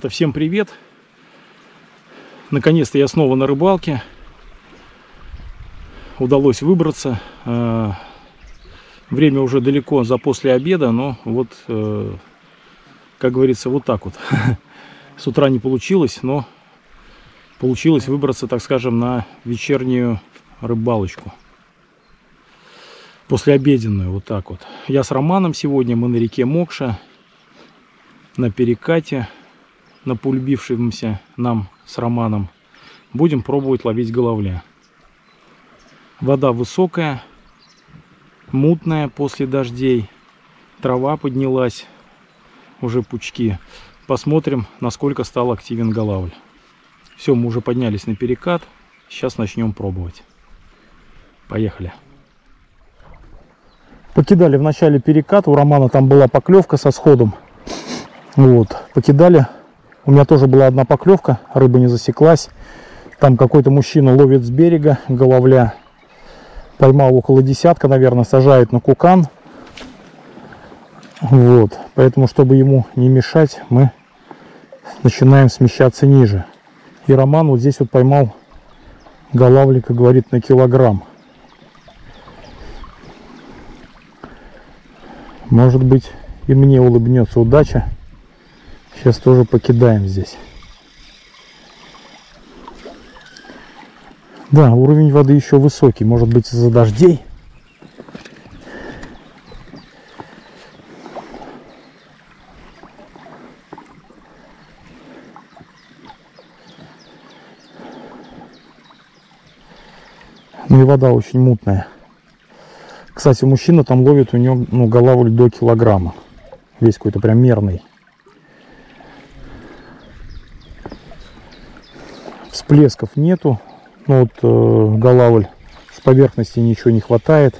Ребята, всем привет! Наконец-то я снова на рыбалке. Удалось выбраться. Время уже далеко за после обеда, но вот, как говорится, вот так вот. С утра не получилось, но получилось выбраться, так скажем, на вечернюю рыбалочку. Послеобеденную, вот так вот. Я с Романом сегодня, мы на реке Мокша, на перекате, на полюбившемся нам с Романом. Будем пробовать ловить головля. Вода высокая, мутная после дождей. Трава поднялась, уже пучки. Посмотрим, насколько стал активен голавль. Все, мы уже поднялись на перекат. Сейчас начнем пробовать. Поехали. Покидали в начале перекат. У Романа там была поклевка со сходом. Вот, покидали. У меня тоже была одна поклевка, рыба не засеклась. Там какой-то мужчина ловит с берега головля. Поймал около десятка, наверное, сажает на кукан. Вот, поэтому, чтобы ему не мешать, мы начинаем смещаться ниже. И Роман вот здесь вот поймал головлика, говорит, на килограмм. Может быть, и мне улыбнется удача. Сейчас тоже покидаем здесь. Да, уровень воды еще высокий. Может быть, из-за дождей. Ну и вода очень мутная. Кстати, мужчина там ловит, у него головль до килограмма. Весь какой-то прям мерный. Всплесков нету. Ну вот головль с поверхности ничего не хватает.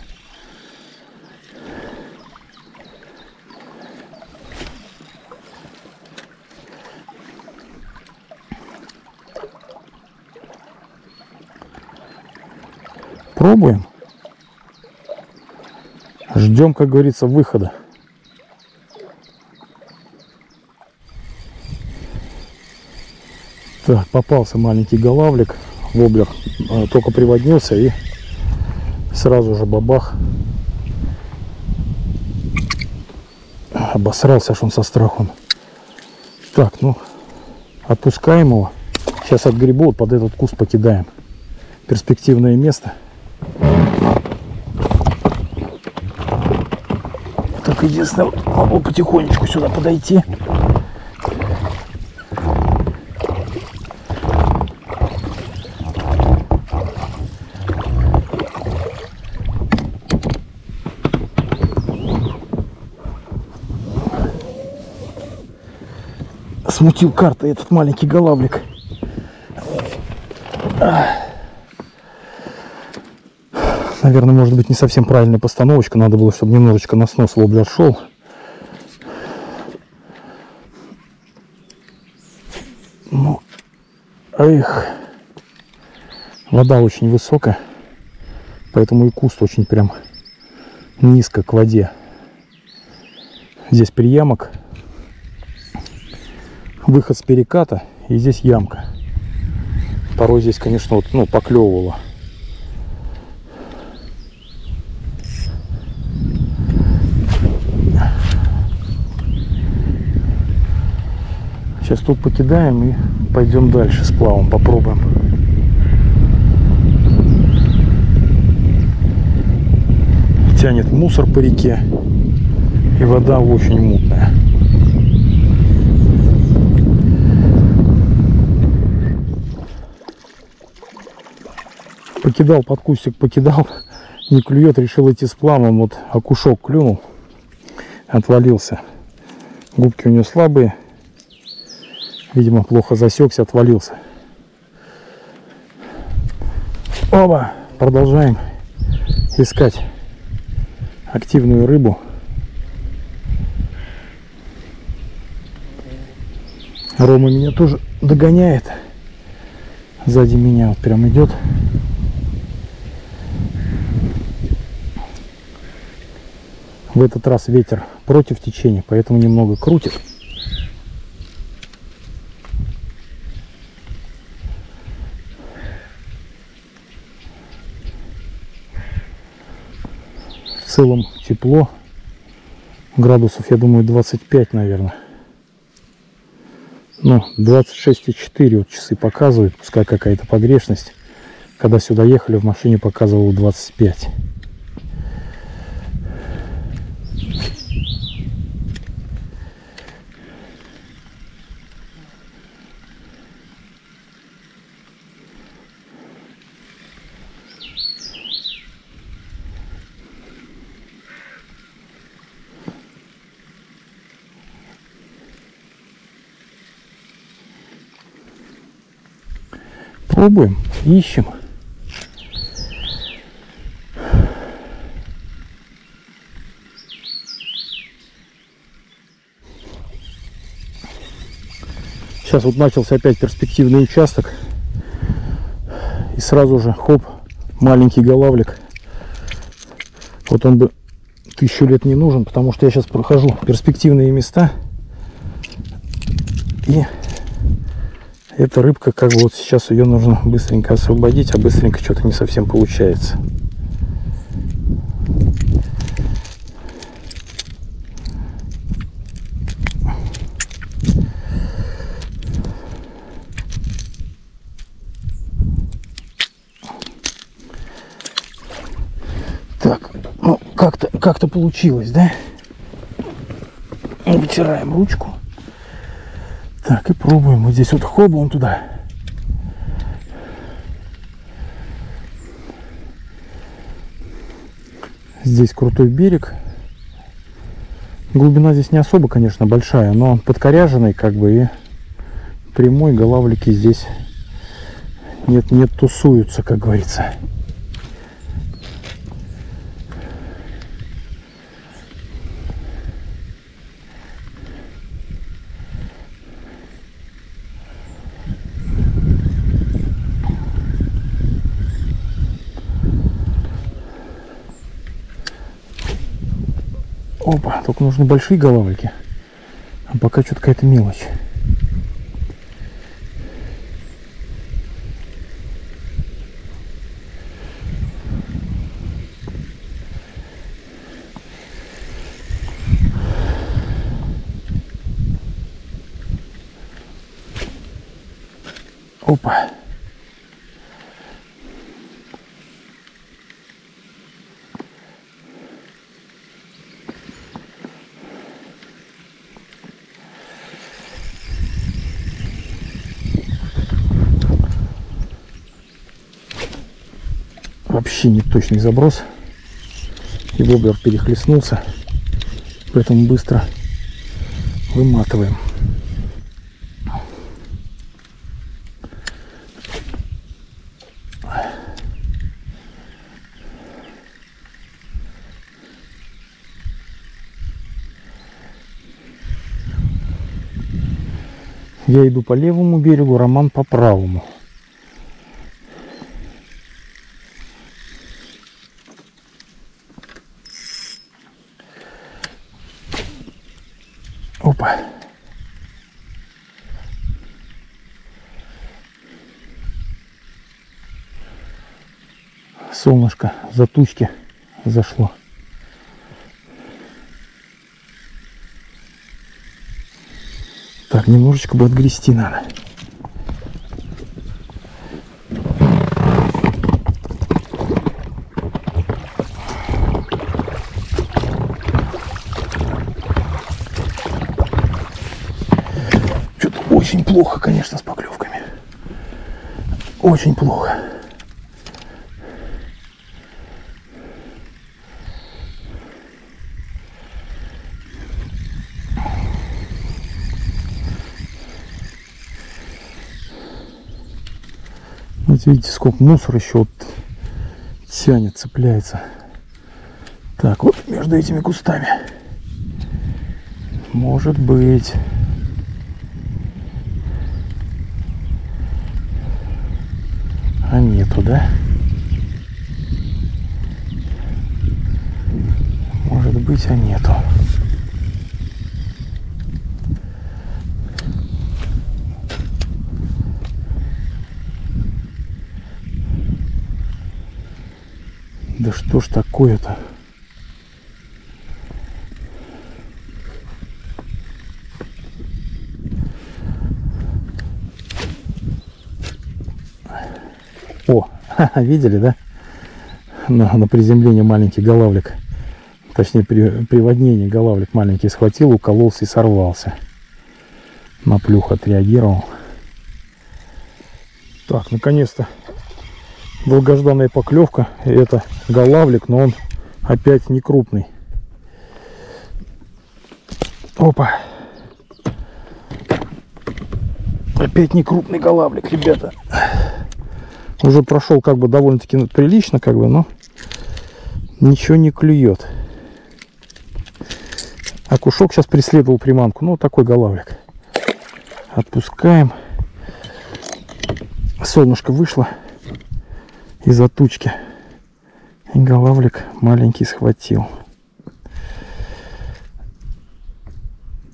Пробуем. Ждем, как говорится, выхода. Так, попался маленький головлик. Воблер только приводнился и сразу же бабах. Обосрался аж он со страхом. Так, ну, отпускаем его. Сейчас отгребу, вот под этот куст покидаем. Перспективное место. Так, единственное, могу потихонечку сюда подойти. Смутил карты этот маленький головлик. Наверное, может быть, не совсем правильная постановочка. Надо было, чтобы немножечко на снос воблер шел. Ну, эх. Вода очень высокая. Поэтому и куст очень прям низко к воде. Здесь приямок. Выход с переката, и здесь ямка. Порой здесь, конечно, вот, ну, поклевывало. Сейчас тут покидаем и пойдем дальше с плавом, попробуем. Тянет мусор по реке, и вода очень мутная. Покидал под кустик, покидал, не клюет, решил идти с плавом. Вот окушок клюнул, отвалился. Губки у него слабые, видимо, плохо засекся, отвалился. Оба, продолжаем искать активную рыбу. Рома меня тоже догоняет, сзади меня вот прям идет. В этот раз ветер против течения, поэтому немного крутит. целом тепло. Градусов, я думаю, 25, наверное. Ну, 26,4 вот часы показывают, пускай какая-то погрешность. Когда сюда ехали, в машине показывало 25. Пробуем, ищем. Сейчас вот начался опять перспективный участок. И сразу же, хоп, маленький голавлик. Вот он бы 1000 лет не нужен, потому что я сейчас прохожу перспективные места. И эта рыбка, как бы вот сейчас ее нужно быстренько освободить, а быстренько что-то не совсем получается. Так, ну как-то получилось, да? Вытираем ручку. Так, и пробуем. Вот здесь вот хоба он туда. Здесь крутой берег. Глубина здесь не особо, конечно, большая, но подкоряженный, как бы, и прямой, голавлики здесь нет тусуются, как говорится. Опа, только нужны большие голавлики. А пока что-то какая-то мелочь. Опа. Вообще не точный заброс, и воблер перехлестнулся, поэтому быстро выматываем. Я иду по левому берегу, Роман по правому. Опа. Солнышко за тучки зашло. Так, немножечко бы отгрести надо. Что-то очень плохо, конечно, с поклевками. Очень плохо. Вот видите, сколько мусора еще вот тянет, цепляется. Так, вот между этими кустами. Может быть. А нету, да? Может быть, а нету. Да что ж такое-то? О, видели, да? На приземлении маленький голавлик, точнее при приводнении голавлик маленький схватил, укололся и сорвался. На плюх отреагировал. Так, наконец-то долгожданная поклевка. Это голавлик, но он опять не крупный. Опа. Опять не крупный голавлик, ребята. Уже прошел как бы довольно-таки прилично, как бы, но ничего не клюет. Окушок сейчас преследовал приманку. Ну, такой голавлик. Отпускаем. Солнышко вышло из-за тучки. И голавлик маленький схватил.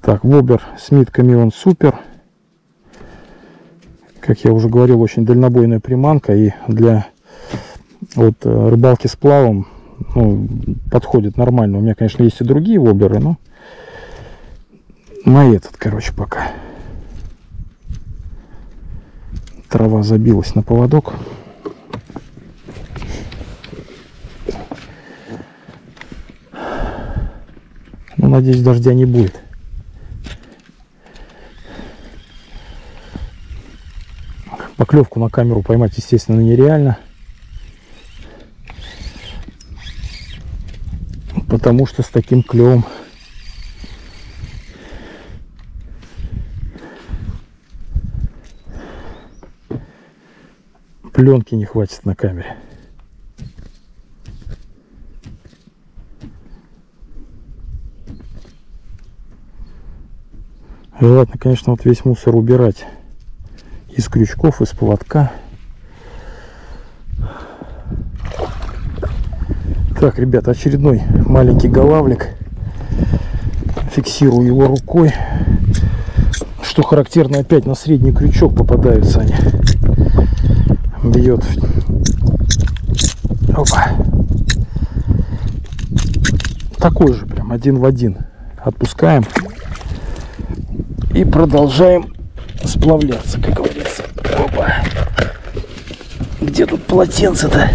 Так, воблер с нитками он супер. Как я уже говорил, очень дальнобойная приманка. И для вот рыбалки с плавом, ну, подходит нормально. У меня, конечно, есть и другие воблеры, но на этот, короче, пока. Трава забилась на поводок. Ну, надеюсь, дождя не будет. Поклевку на камеру поймать, естественно, нереально. Потому что с таким клевом пленки не хватит на камере. Желательно, конечно, вот весь мусор убирать из крючков, из поводка. Так, ребята, очередной маленький голавлик. Фиксирую его рукой. Что характерно, опять на средний крючок попадаются они. Бьет. Опа. Такой же прям, один в один. Отпускаем. И продолжаем сплавляться, как говорится. Опа. Где тут полотенце-то?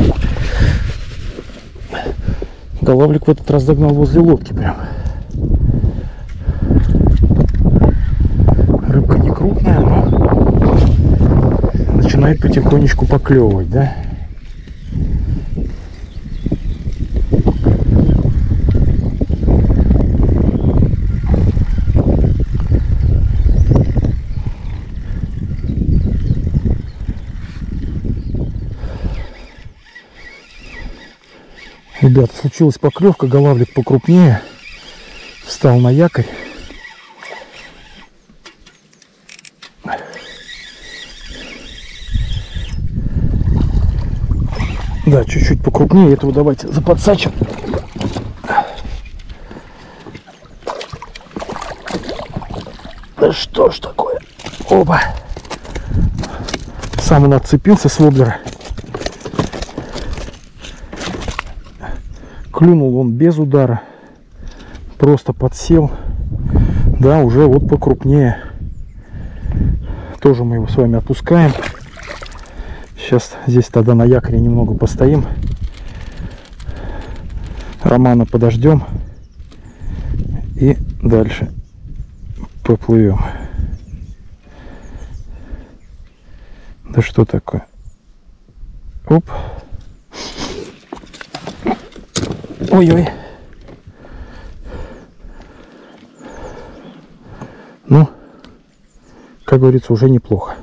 Голавлик в этот раз догнал возле лодки прям. Рыбка не крупная, но начинает потихонечку поклевывать, да? Ребята, случилась поклевка, голавлик покрупнее, встал на якорь. Да, чуть-чуть покрупнее, этого давайте заподсачим. Да что ж такое? Опа! Сам он отцепился с воблера. Клюнул он без удара, просто подсел. Да, уже вот покрупнее. Тоже мы его с вами отпускаем. Сейчас здесь тогда на якоре немного постоим. Романа подождем. И дальше поплывем. Да что такое? Оп. Ой-ой. Ну, как говорится, уже неплохо.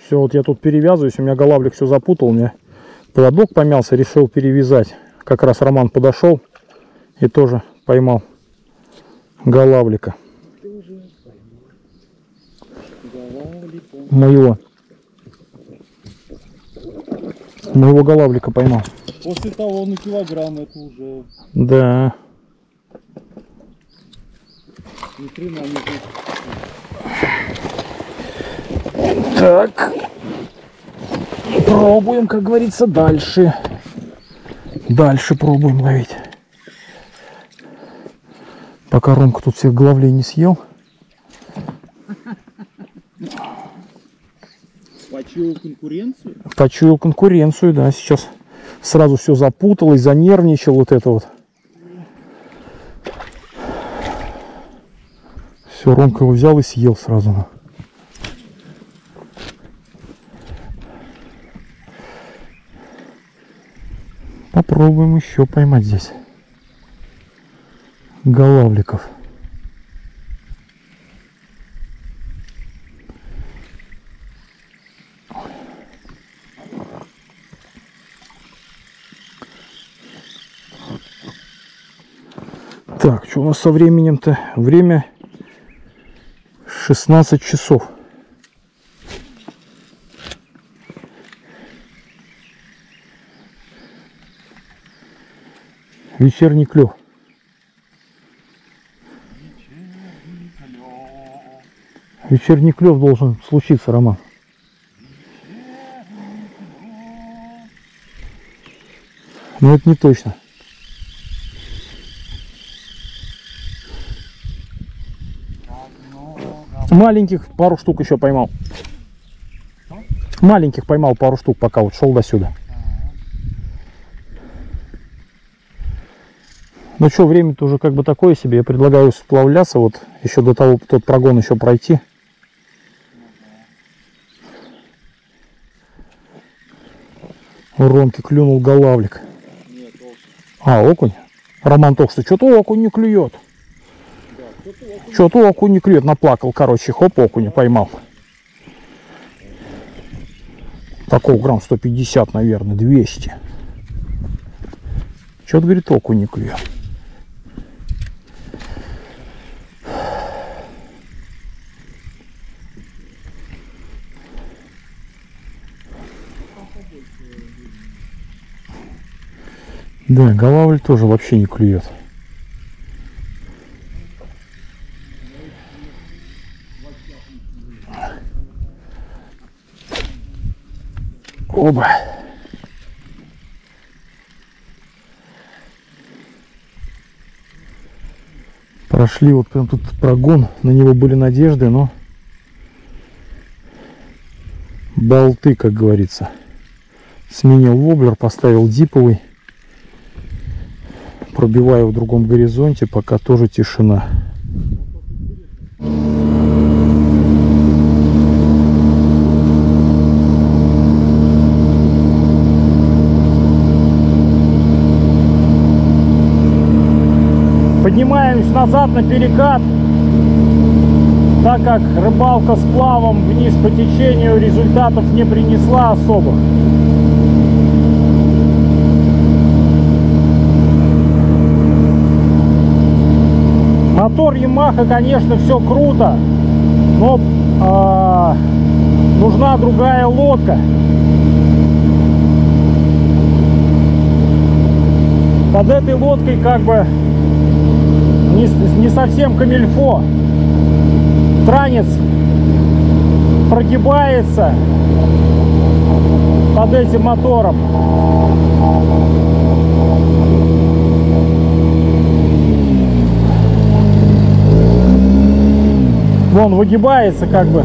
Все, вот я тут перевязываюсь, у меня голавлик все запутал, у меня поводок помялся, решил перевязать. Как раз Роман подошел и тоже поймал голавлика. Моего голавлика поймал. После того на килограмм это уже... Да. Ни хрена не тут. Так. Пробуем, как говорится, дальше. Дальше пробуем ловить. Пока Ромка тут всех головлей не съел. Почти. Почуял конкуренцию? Почуял конкуренцию, да. Сейчас сразу все запуталось, занервничал вот это вот. Все, Ромка его взял и съел сразу. Попробуем еще поймать здесь голавликов. Так, что у нас со временем-то? Время 16 часов. Вечерний клев. Вечерний клев должен случиться, Роман. Но это не точно. Маленьких пару штук еще поймал. Маленьких поймал пару штук, пока вот шел до сюда. Ну что, время-то уже как бы такое себе. Я предлагаю сплавляться, вот еще до того тот прогон еще пройти. У Ромки клюнул голавлик. Нет, окунь. А, окунь? Роман только что-то окунь не клюет. Да, Что-то окунь не клюет. Наплакал, короче, хоп, окуня поймал. Такого грамм 150, наверное, 200. Что-то, говорит, окунь не клюет. Да, голавль тоже вообще не клюет. Оба. Прошли вот прям тут прогон, на него были надежды, но болты, как говорится. Сменил воблер, поставил диповый. Пробиваю в другом горизонте, пока тоже тишина. Поднимаемся назад на перекат, так как рыбалка с плавом вниз по течению результатов не принесла особых. Мотор Yamaha, конечно, все круто, но нужна другая лодка. Под этой лодкой как бы не совсем камильфо. Транец прогибается под этим мотором. Вон выгибается как бы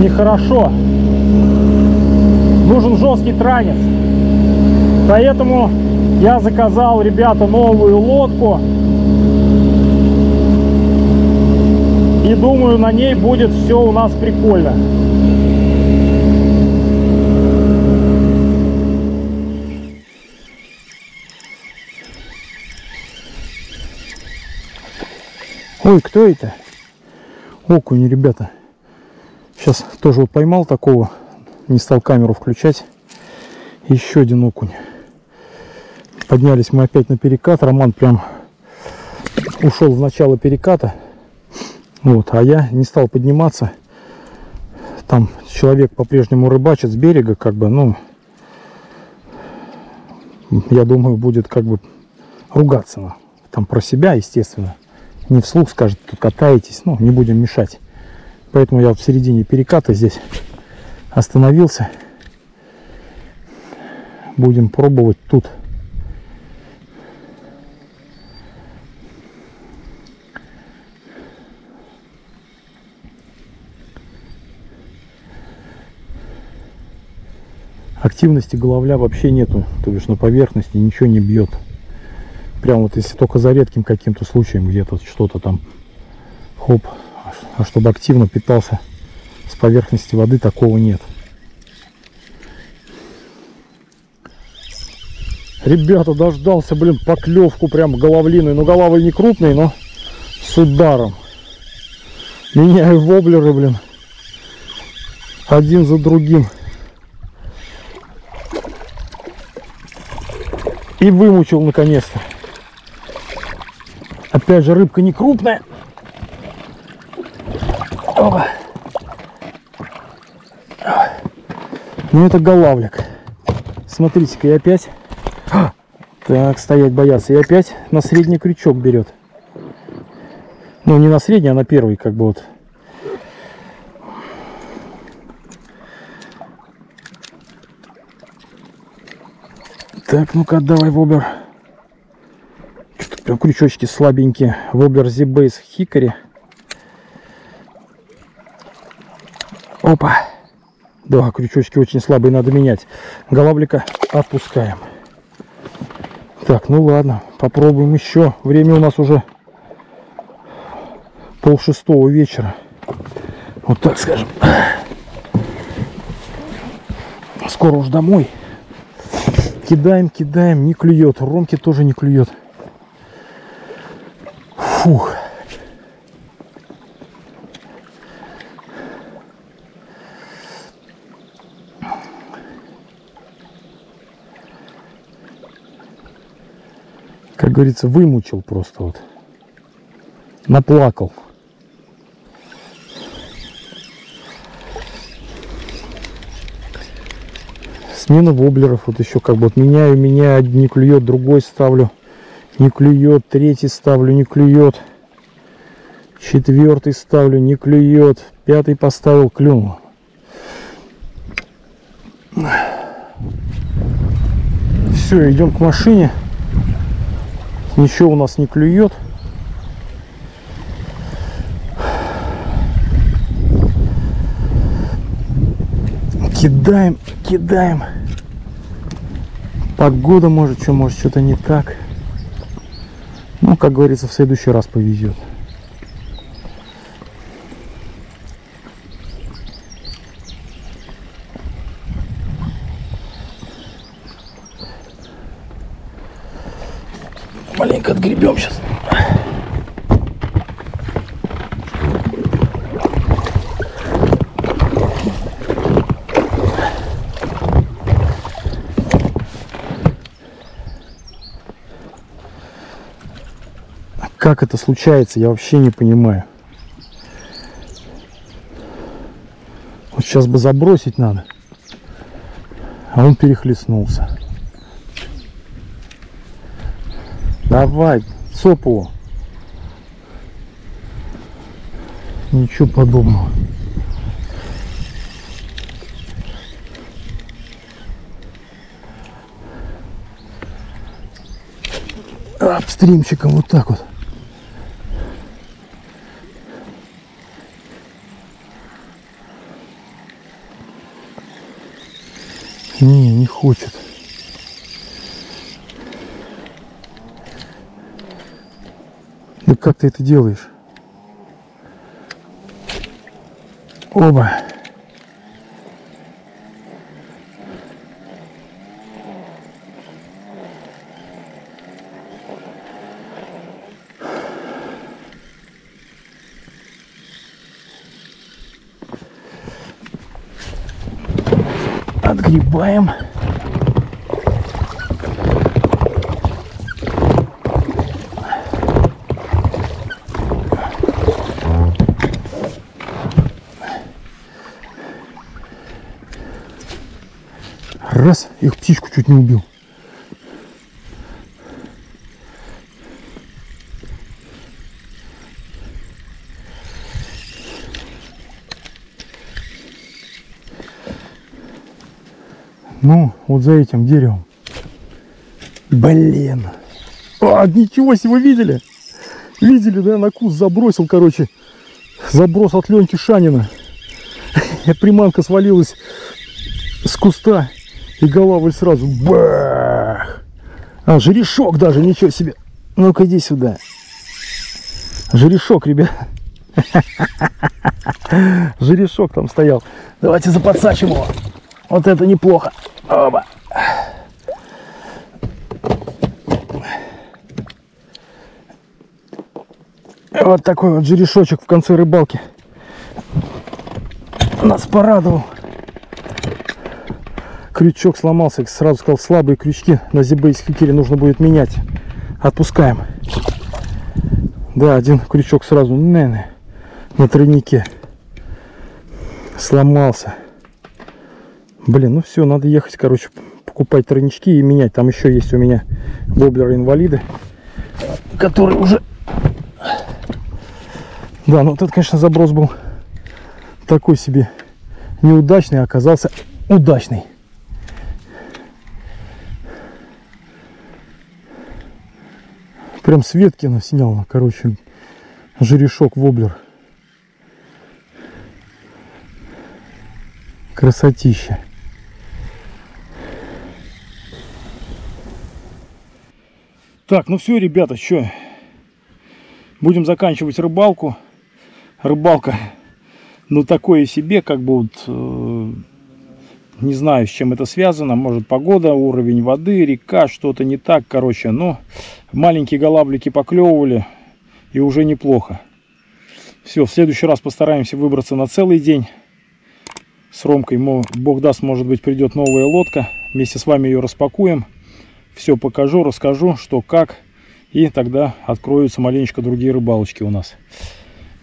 нехорошо. Нужен жесткий транец. Поэтому я заказал, ребята, новую лодку. И думаю, на ней будет все у нас прикольно. Ой, кто это? Окунь, ребята. Сейчас тоже вот поймал такого. Не стал камеру включать. Еще один окунь. Поднялись мы опять на перекат. Роман прям ушел в начало переката. Вот, а я не стал подниматься. Там человек по-прежнему рыбачит с берега, как бы, ну, я думаю, будет как бы ругаться там про себя, естественно. Не вслух скажет, тут катаетесь, ну, не будем мешать. Поэтому я вот в середине переката здесь остановился. Будем пробовать тут. Активности головля вообще нету, то бишь на поверхности ничего не бьет. Прям вот если только за редким каким-то случаем где-то что-то там, хоп, а чтобы активно питался с поверхности воды, такого нет. Ребята, дождался, блин, поклевку прям головлиной. Ну, головы не крупные, но с ударом. Меняю воблеры, блин, один за другим. И вымучил наконец-то. Опять же, рыбка не крупная. Опа. Ну, это голавлик. Смотрите-ка, и опять... Так, стоять бояться. И опять на средний крючок берет. Ну, не на средний, а на первый, как бы вот. Так, ну-ка, давай, воблер. Что-то прям крючочки слабенькие. Воблер Z-Base Hickory. Опа. Да, крючочки очень слабые, надо менять. Голавлика отпускаем. Так, ну ладно, попробуем еще. Время у нас уже 5:30 вечера. Вот так скажем. Скоро уж домой. Кидаем, кидаем, не клюет. Ромки тоже не клюет. Фух. Как говорится, вымучил просто вот. Наплакал. Смена воблеров. Вот еще как бы вот меняю, не клюет, другой ставлю. Не клюет, третий ставлю, не клюет. Четвертый ставлю, не клюет. Пятый поставил, клюнул. Все, идем к машине. Ничего у нас не клюет. Кидаем, кидаем. Погода может что-то не так. Ну, как говорится, в следующий раз повезет. Маленько отгребем сейчас. Как это случается, я вообще не понимаю. Вот сейчас бы забросить надо, а он перехлестнулся. Давай, цоп его. Ничего подобного. Обстримчиком вот так вот. Не хочет. Да как ты это делаешь? Оба. Отгребаем. Раз, их птичку чуть не убил. Ну, вот за этим деревом. Блин. А, ничего себе, вы видели? Видели, да, на куст забросил, короче. Заброс от Леньки Шанина. Приманка свалилась с куста. И голавль сразу бах! А, жерешок даже, ничего себе. Ну-ка, иди сюда. Жерешок, ребят. Жерешок там стоял. Давайте заподсачим его. Вот это неплохо. Оба. Вот такой вот жерешочек в конце рыбалки нас порадовал. Крючок сломался, сразу сказал, слабые крючки на зебейской кире нужно будет менять. Отпускаем. Да, один крючок сразу на тройнике сломался. Блин, ну все, надо ехать, короче, покупать тройнички и менять. Там еще есть у меня воблеры-инвалиды, которые уже... Да, ну вот это, конечно, заброс был такой себе неудачный, а оказался удачный. Прям с ветки снял, короче, жерешок воблер. Красотища. Так, ну все, ребята, что? Будем заканчивать рыбалку. Рыбалка, ну, такое себе, как бы вот, не знаю, с чем это связано. Может, погода, уровень воды, река, что-то не так, короче. Но маленькие голавлики поклевывали, и уже неплохо. Все, в следующий раз постараемся выбраться на целый день. С Ромкой, бог даст, может быть, придет новая лодка. Вместе с вами ее распакуем. Все покажу, расскажу, что, как. И тогда откроются маленечко другие рыбалочки у нас.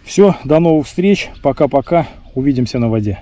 Все, до новых встреч. Пока-пока. Увидимся на воде.